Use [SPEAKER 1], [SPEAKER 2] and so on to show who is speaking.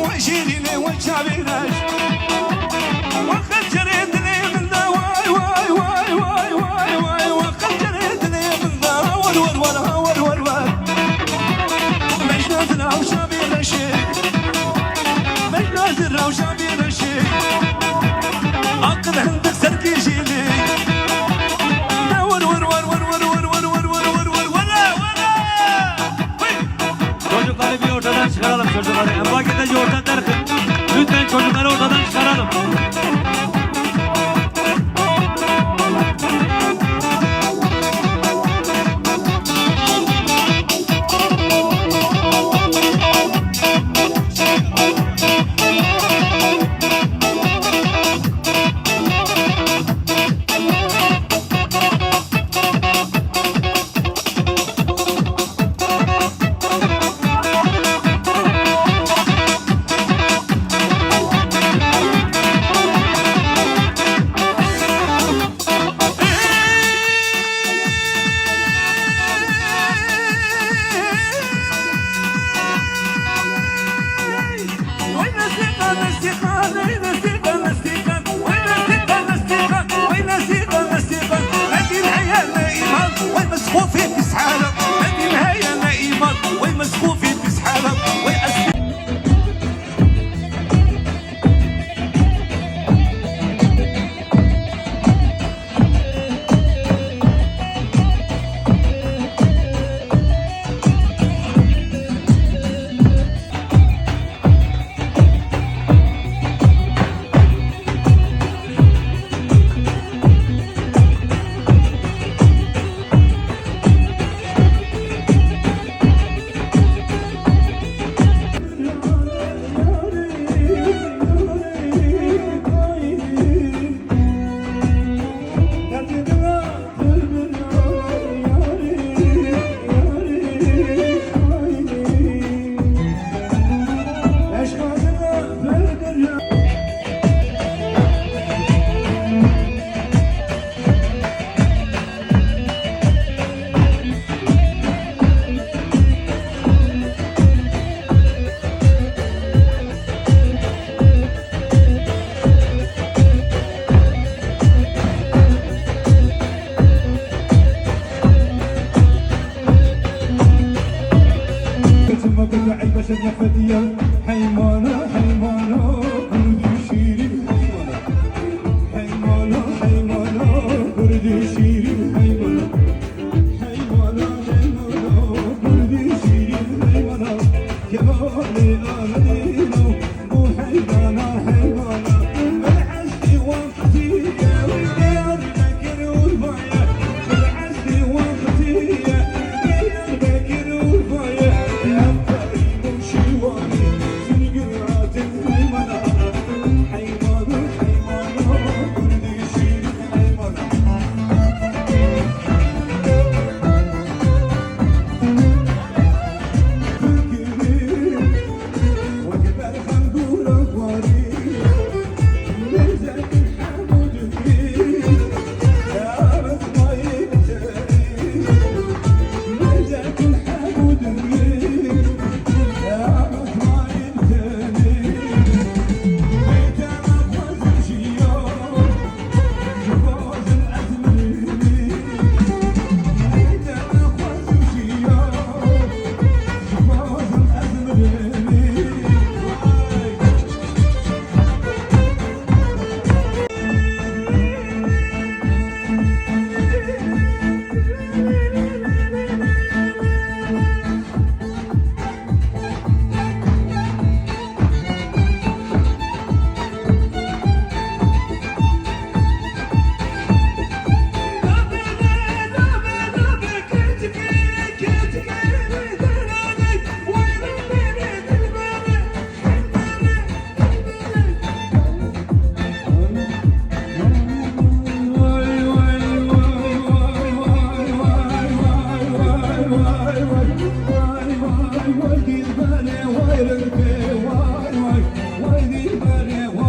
[SPEAKER 1] وشيريني وشابيناش وخل جريتني من ذا واي واي واي واي واي واي وخل جريتني من ذا ور ور ور ور ور ور مجنازنا وشابينا شيء مجنازنا وشابينا شيء عقد عندك سركي جيلي ور ور ور ور ور ور ور ور ور ور ور ورا ورا
[SPEAKER 2] Çocukları bir ortadan çıkaralım çocukları. En paketeci ortadan lütfen çocukları ortadan çıkaralım.
[SPEAKER 3] يا فدية حيمانة حيمانة كردي شيرين حيمانة حيمانة كردي شيرين حيمانة حيمانة حيمانة كردي شيرين حيمانة يا بالي أمدينة مو حيمانة حيمانة بالعزي وقتي يا وليار بكر والبايع بالعزي وقتي يا بكر والبايع Why